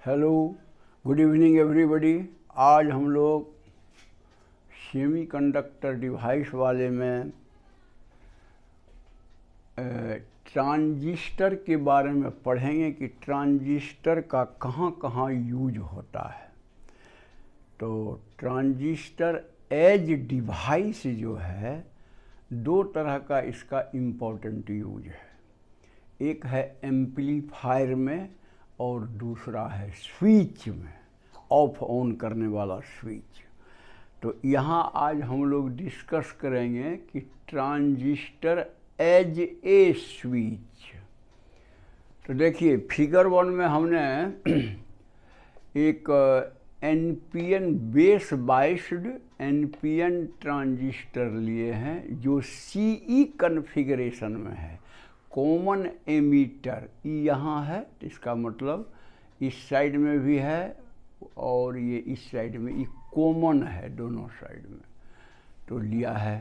Hello, good evening everybody. आज हम लोग सेमीकंडक्टर डिवाइस वाले में ट्रांजिस्टर के बारे में पढ़ेंगे कि ट्रांजिस्टर का कहाँ कहाँ यूज होता है। तो ट्रांजिस्टर एज डिवाइस जो है, दो तरह का इसका इम्पोर्टेंट यूज है। एक है एम्पलीफायर में और दूसरा है स्विच में, ऑफ ऑन करने वाला स्विच। तो यहाँ आज हम लोग डिस्कस करेंगे कि ट्रांजिस्टर एज ए स्विच। तो देखिए फिगर 1 में हमने एक NPN base biased NPN transistor लिए हैं जो सीई कॉन्फ़िगरेशन में है। कॉमन एमीटर यहाँ है, इसका मतलब इस साइड में भी है और ये इस साइड में, ये कॉमन है दोनों साइड में, तो लिया है।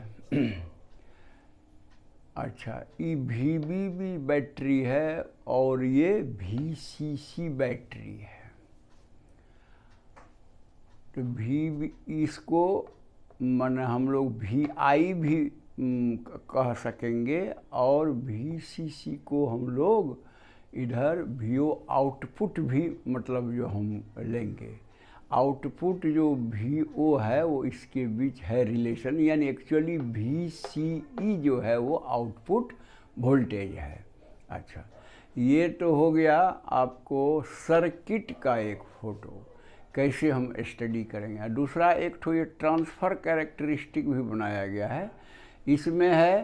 अच्छा, ये वीबीबी बैटरी है और ये वीसीसी बैटरी है। तो इसको माने हम लोग वीआई भी कह सकेंगे और वीसीसी को हम लोग इधर वीओ आउटपुट भी मतलब जो हम लेंगे। आउटपुट जो वीओ है वो इसके बीच है रिलेशन, यानी एक्चुअली वीसीई जो है वो आउटपुट वोल्टेज है। अच्छा, ये तो हो गया आपको सर्किट का एक फ़ोटो, कैसे हम स्टडी करेंगे। दूसरा एक तो ये ट्रांसफ़र कैरेक्टरिस्टिक भी बनाया गया है। इसमें है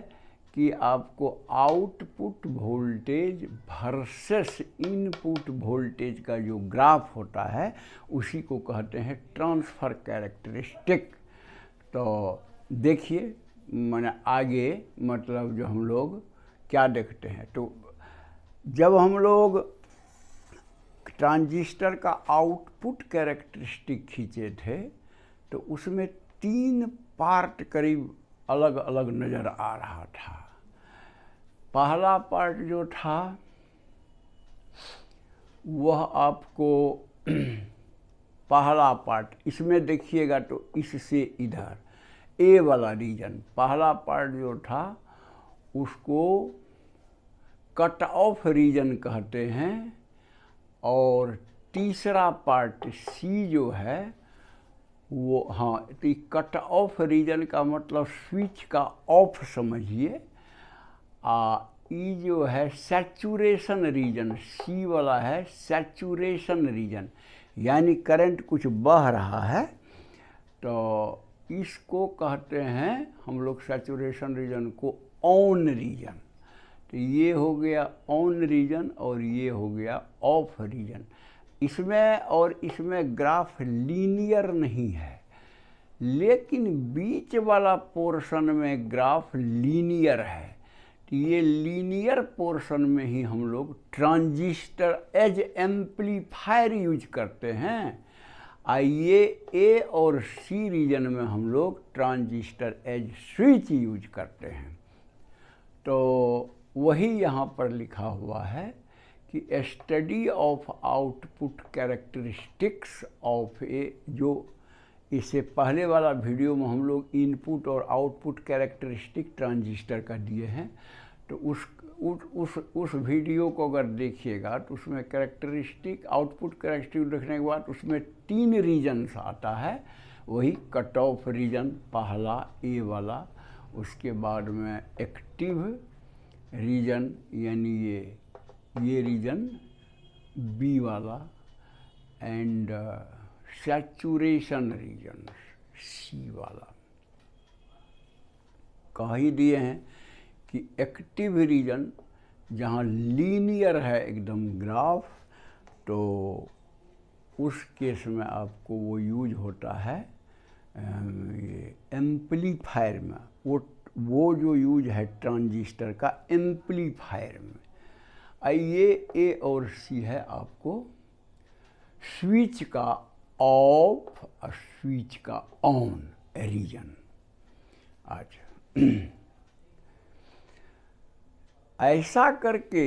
कि आपको output voltage versus input voltage का जो ग्राफ होता है उसी को कहते हैं ट्रांसफ़र कैरेक्टरिस्टिक। तो देखिए मैंने आगे मतलब जो हम लोग क्या देखते हैं, तो जब हम लोग ट्रांजिस्टर का आउटपुट कैरेक्टरिस्टिक खींचे थे तो उसमें 3 पार्ट करीब अलग अलग नज़र आ रहा था। पहला पार्ट जो था वह आपको पहला पार्ट इसमें देखिएगा तो इससे इधर ए वाला रीजन, पहला पार्ट जो था उसको कट ऑफ रीजन कहते हैं और तीसरा पार्ट सी जो है वो, हाँ, तो कट ऑफ रीजन का मतलब स्विच का ऑफ समझिए। ई जो है सैचुरेशन रीजन, सी वाला है सैचुरेशन रीजन, यानी करंट कुछ बह रहा है तो इसको कहते हैं हम लोग सैचुरेशन रीजन को ऑन रीजन। तो ये हो गया ऑन रीजन और ये हो गया ऑफ रीजन। इसमें और इसमें ग्राफ लीनियर नहीं है, लेकिन बीच वाला पोर्शन में ग्राफ लीनियर है। तो ये लीनियर पोर्शन में ही हम लोग ट्रांजिस्टर एज एम्पलीफायर यूज करते हैं। आइए ए और सी रीजन में हम लोग ट्रांजिस्टर एज स्विच यूज करते हैं। तो वही यहाँ पर लिखा हुआ है कि study of output characteristics of a, जो इससे पहले वाला वीडियो में हम लोग इनपुट और आउटपुट कैरेक्टरिस्टिक ट्रांजिस्टर का दिए हैं। तो उस वीडियो को अगर देखिएगा तो उसमें कैरेक्टरिस्टिक आउटपुट कैरेक्टरिस्टिक देखने के बाद उसमें 3 रीजन्स आता है। वही कट ऑफ रीजन पहला ए वाला, उसके बाद में एक्टिव रीजन यानी ये रीजन बी वाला एंड सैचुरेशन रीजन सी वाला। कह ही दिए हैं कि एक्टिव रीजन जहाँ लीनियर है एकदम ग्राफ, तो उस केस में आपको वो यूज होता है ये एम्पलीफायर में, वो जो यूज है ट्रांजिस्टर का एम्पलीफायर में। आइए ए और सी है आपको स्विच का ऑफ और स्विच का ऑन रीजन। अच्छा, ऐसा करके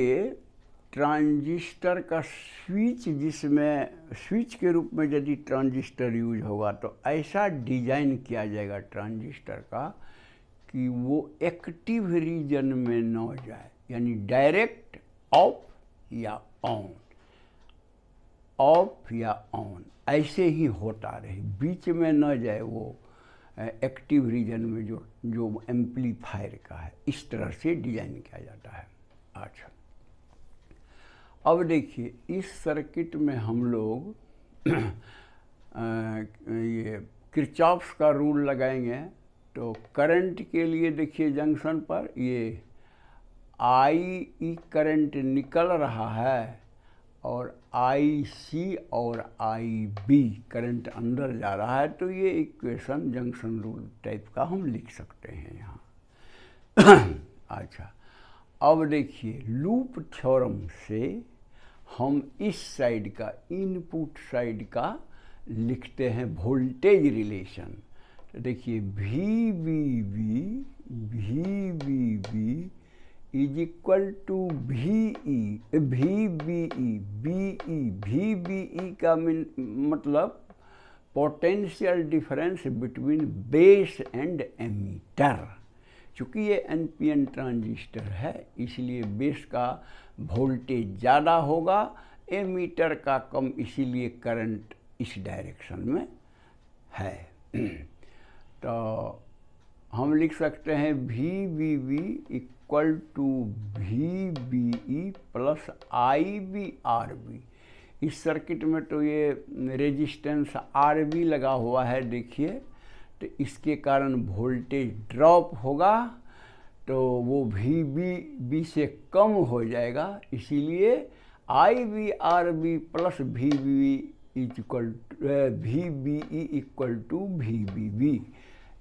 ट्रांजिस्टर का स्विच, जिसमें स्विच के रूप में यदि ट्रांजिस्टर यूज होगा तो ऐसा डिजाइन किया जाएगा ट्रांजिस्टर का कि वो एक्टिव रीजन में न जाए, यानी डायरेक्ट ऑफ या ऑन, ऑफ या ऑन ऐसे ही होता रहे, बीच में न जाए वो एक्टिव रीजन में जो एम्पलीफायर का है। इस तरह से डिजाइन किया जाता है। अच्छा, अब देखिए इस सर्किट में हम लोग ये किरचॉफ्स का रूल लगाएंगे। तो करंट के लिए देखिए जंक्शन पर ये आई करंट निकल रहा है और आई सी और आई बी करंट अंदर जा रहा है। तो ये इक्वेशन जंक्शन रूल टाइप का हम लिख सकते हैं यहाँ। अच्छा, अब देखिए लूप थ्योरम से हम इस साइड का, इनपुट साइड का लिखते हैं वोल्टेज रिलेशन। तो देखिए V B B is equal to V B E का मतलब potential difference between base and emitter. चूँकि ये एनपीएन ट्रांजिस्टर है इसलिए बेस का वोल्टेज ज़्यादा होगा, एमीटर का कम, इसीलिए करंट इस डायरेक्शन में है। तो हम लिख सकते हैं V B equal to V B E plus I B R B. इस सर्किट में तो ये रेजिस्टेंस आर बी लगा हुआ है देखिए, तो इसके कारण वोल्टेज ड्रॉप होगा, तो वो वी बी से कम हो जाएगा, इसीलिए I B R B plus V B equal V B E equal to V B B,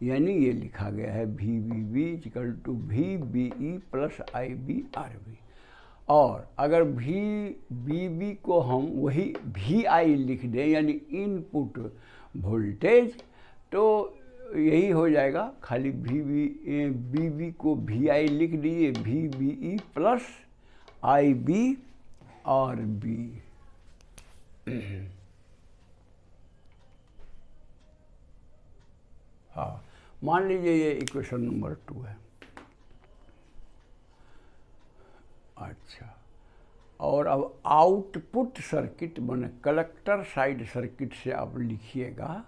यानी ये लिखा गया है V B B equal to V B E plus I B R B. और अगर वी बी बी को हम वही वी आई लिख दें, यानी इनपुट वोल्टेज, तो यही हो जाएगा, खाली बी बी को वी आई लिख दीजिए, V B E plus I B R B. हाँ, मान लीजिए ये इक्वेशन नंबर 2 है। अच्छा, और अब आउटपुट सर्किट बने कलेक्टर साइड सर्किट से आप लिखिएगा,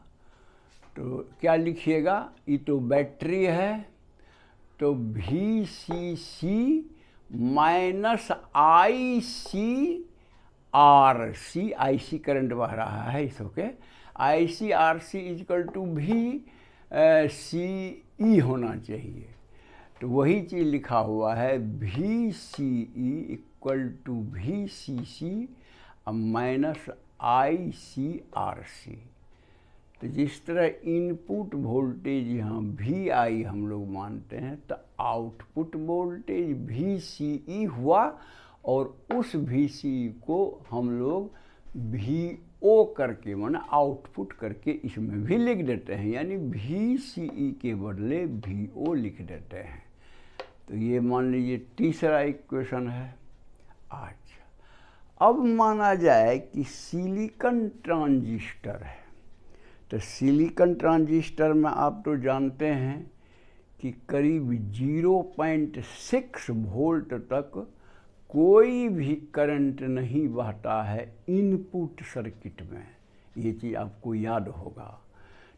तो क्या लिखिएगा, ये तो बैटरी है, तो V C C minus I C R C, I C current बह रहा है इस okay, I C R C equal to V C E होना चाहिए। तो वही चीज़ लिखा हुआ है V C E equal to V C C minus I C R C. तो जिस तरह इनपुट वोल्टेज यहाँ वी आई हम लोग मानते हैं, तो output voltage V C E हुआ, और उस वी सी ई को हम लोग वी ओ करके माना आउटपुट करके इसमें भी लिख देते हैं, यानी वी सी ई के बदले वी ओ लिख देते हैं। तो ये मान लीजिए तीसरा इक्वेशन है। अच्छा, अब माना जाए कि सिलिकॉन ट्रांजिस्टर है, तो सिलिकॉन ट्रांजिस्टर में आप तो जानते हैं कि करीब 0.6 वोल्ट तक कोई भी करंट नहीं बहता है इनपुट सर्किट में, ये चीज़ आपको याद होगा।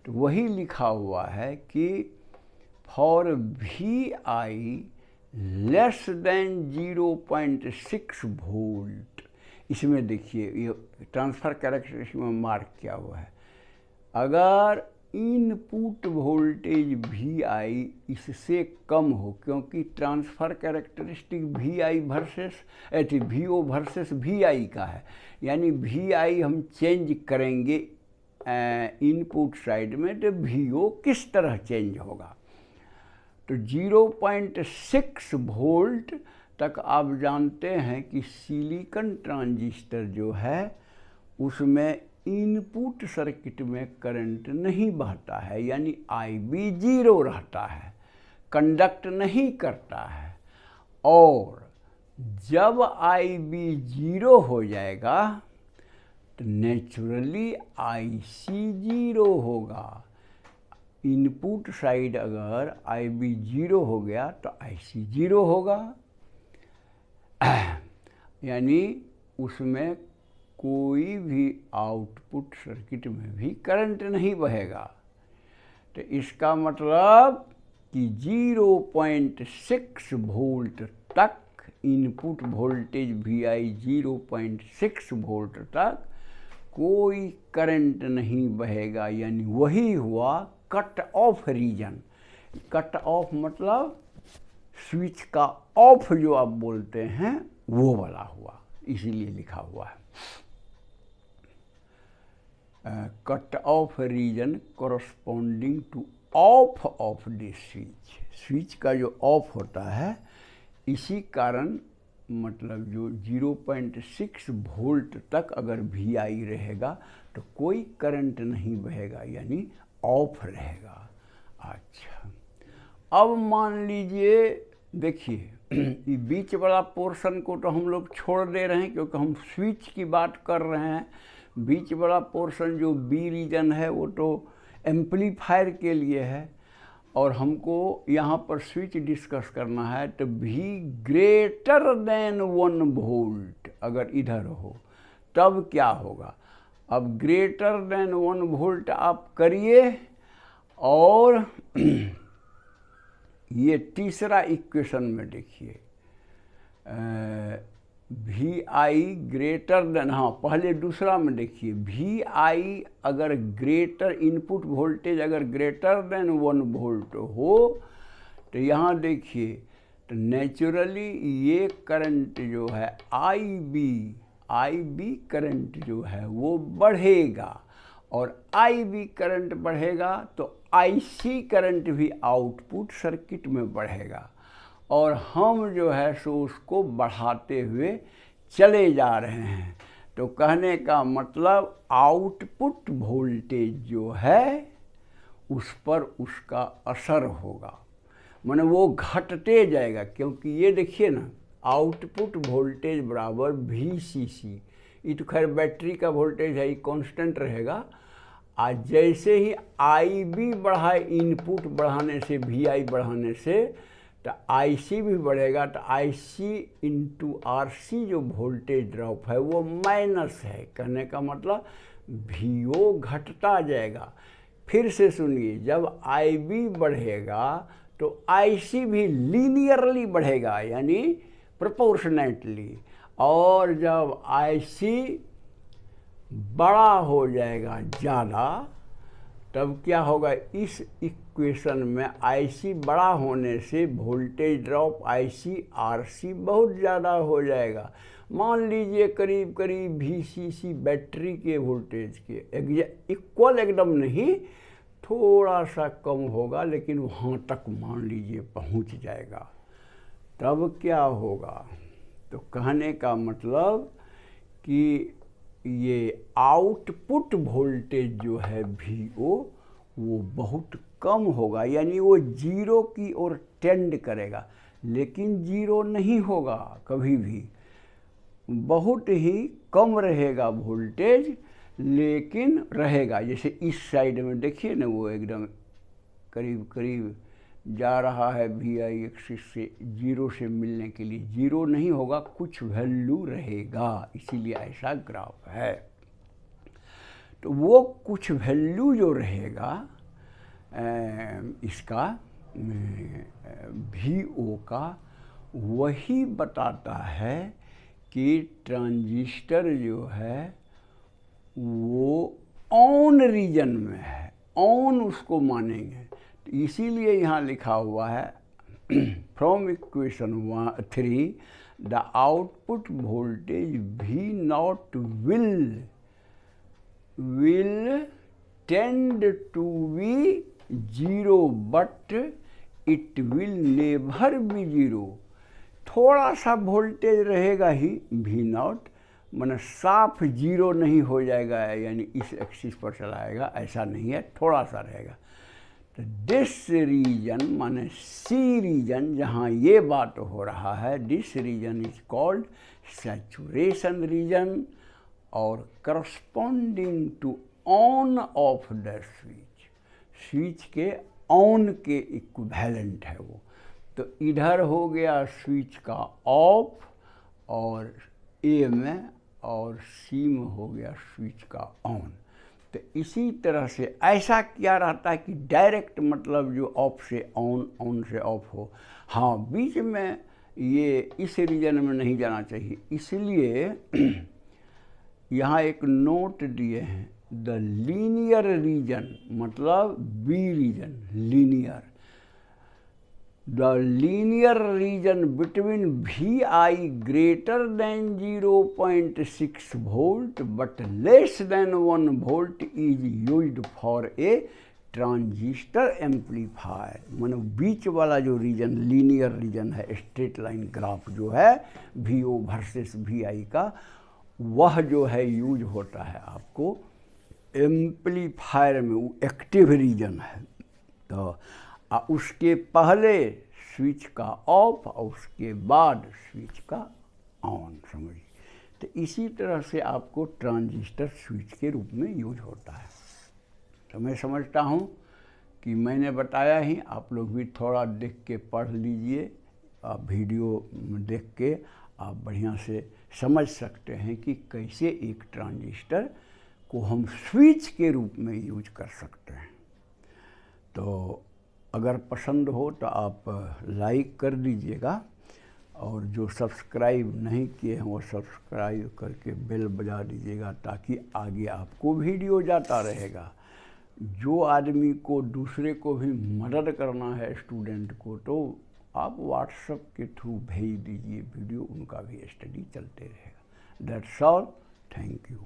तो वही लिखा हुआ है कि for V I less than 0.6 volt, इसमें देखिए ये ट्रांसफ़र कैरेक्टरिस्टिक में मार्क किया हुआ है, अगर इनपुट वोल्टेज वी आई इससे कम हो, क्योंकि transfer characteristic V I versus V O versus V I का है, यानी वी आई हम चेंज करेंगे इनपुट साइड में, तो वी ओ किस तरह चेंज होगा। तो 0.6 वोल्ट तक आप जानते हैं कि सिलिकॉन ट्रांजिस्टर जो है उसमें इनपुट सर्किट में करंट नहीं बहता है, यानी आई बी 0 रहता है, कंडक्ट नहीं करता है, और जब आई बी 0 हो जाएगा तो नेचुरली आई सी 0 होगा। इनपुट साइड अगर आई बी 0 हो गया तो आई सी 0 होगा, यानी उसमें कोई भी आउटपुट सर्किट में भी करंट नहीं बहेगा। तो इसका मतलब कि 0.6 वोल्ट तक input voltage V I 0.6 volt तक कोई करंट नहीं बहेगा, यानी वही हुआ cut off region. Cut off मतलब स्विच का ऑफ जो आप बोलते हैं वो वाला हुआ, इसीलिए लिखा हुआ है cut off region corresponding to off off this switch. Switch का जो ऑफ होता है, इसी कारण मतलब जो 0.6 वोल्ट तक अगर वी आई रहेगा तो कोई करंट नहीं बहेगा, यानी ऑफ रहेगा। अच्छा, अब मान लीजिए, देखिए ये बीच वाला पोर्शन को तो हम लोग छोड़ दे रहे हैं क्योंकि हम स्विच की बात कर रहे हैं। बीच वाला पोर्शन जो बी रीजन है वो तो एम्पलीफायर के लिए है, और हमको यहाँ पर स्विच डिस्कस करना है। तो भी ग्रेटर देन 1 वोल्ट अगर इधर हो तब क्या होगा। अब ग्रेटर देन 1 वोल्ट आप करिए, और ये तीसरा इक्वेशन में देखिए वी आई ग्रेटर देन, हाँ पहले दूसरा में देखिए वी आई अगर ग्रेटर, इनपुट वोल्टेज अगर ग्रेटर देन 1 वोल्ट हो तो यहाँ देखिए तो नेचुरली ये करंट जो है आई बी करंट जो है वो बढ़ेगा, और आई बी करंट बढ़ेगा तो आई सी करंट भी आउटपुट सर्किट में बढ़ेगा, और हम जो है सो उसको बढ़ाते हुए चले जा रहे हैं। तो कहने का मतलब आउटपुट वोल्टेज जो है उस पर उसका असर होगा, माने वो घटते जाएगा। क्योंकि ये देखिए ना, आउटपुट वोल्टेज बराबर वी सी सी, ये तो खैर बैटरी का वोल्टेज है, ये कांस्टेंट रहेगा। आज जैसे ही आई बी बढ़ाए, इनपुट बढ़ाने से, वी आई बढ़ाने से, तो आई सी भी बढ़ेगा। तो आई सी इंटू आर सी जो वोल्टेज ड्रॉप है वो माइनस है। कहने का मतलब वी ओ घटता जाएगा। फिर से सुनिए, जब आई बी बढ़ेगा तो आई सी भी लीनियरली बढ़ेगा, यानी प्रोपोर्शनेटली, और जब आई सी बड़ा हो जाएगा ज़्यादा तब क्या होगा। इस इक्वेशन में आई सी बड़ा होने से वोल्टेज ड्रॉप आई सी आर सी बहुत ज़्यादा हो जाएगा। मान लीजिए करीब करीब वी सी सी बैटरी के वोल्टेज के इक्वल एकदम नहीं, थोड़ा सा कम होगा, लेकिन वहाँ तक मान लीजिए पहुँच जाएगा। तब क्या होगा, तो कहने का मतलब कि ये आउटपुट वोल्टेज जो है वी ओ वो बहुत कम होगा, यानी वो 0 की ओर टेंड करेगा, लेकिन 0 नहीं होगा कभी भी। बहुत ही कम रहेगा वोल्टेज, लेकिन रहेगा। जैसे इस साइड में देखिए ना, वो एकदम करीब करीब जा रहा है वी आई एक्सिस से 0 से मिलने के लिए। 0 नहीं होगा, कुछ वैल्यू रहेगा, इसीलिए ऐसा ग्राफ है। तो वो कुछ वैल्यू जो रहेगा इसका वी ओ का, वही बताता है कि ट्रांजिस्टर जो है वो ऑन रीजन में है, ऑन उसको मानेंगे। तो इसीलिए यहाँ लिखा हुआ है from equation 3 the output voltage we not will tend to be 0 but it will never be 0। थोड़ा सा वोल्टेज रहेगा ही वी नॉट, माने साफ 0 नहीं हो जाएगा, यानी इस एक्सिस पर चलाएगा, ऐसा नहीं है, थोड़ा सा रहेगा। तो दिस रीजन माने सी रीजन, जहाँ ये बात हो रहा है, this region is called saturation region और corresponding to on off the switch, switch के ऑन के इक्विवेलेंट है वो। तो इधर हो गया स्विच का ऑफ और ए में, और सी में हो गया स्विच का ऑन। तो इसी तरह से ऐसा क्या रहता है कि डायरेक्ट मतलब जो ऑफ से ऑन, ऑन से ऑफ हो। हाँ, बीच में ये इस रीजन में नहीं जाना चाहिए, इसलिए यहाँ एक नोट दिए हैं, द लीनियर रीजन मतलब B region, linear, the linear region between VI greater than 0.6 volt but less than 1 volt is used for a transistor amplifier. मानो बीच वाला जो रीजन लीनियर रीजन है, स्ट्रेट लाइन ग्राफ जो है VO versus VI का, वह जो है यूज होता है आपको एम्पलीफायर में, वो एक्टिव रीजन है। तो उसके पहले स्विच का ऑफ और उसके बाद स्विच का ऑन, समझिए। तो इसी तरह से आपको ट्रांजिस्टर स्विच के रूप में यूज होता है। तो मैं समझता हूँ कि मैंने बताया ही, आप लोग भी थोड़ा देख के पढ़ लीजिए, आप वीडियो देख के आप बढ़िया से समझ सकते हैं कि कैसे एक ट्रांजिस्टर को हम स्विच के रूप में यूज कर सकते हैं। तो अगर पसंद हो तो आप लाइक कर दीजिएगा, और जो सब्सक्राइब नहीं किए हैं वो सब्सक्राइब करके बेल बजा दीजिएगा, ताकि आगे आपको वीडियो जाता रहेगा। जो आदमी को दूसरे को भी मदद करना है, स्टूडेंट को, तो आप व्हाट्सएप के थ्रू भेज दीजिए वीडियो, उनका भी स्टडी चलते रहेगा। That's all, thank you.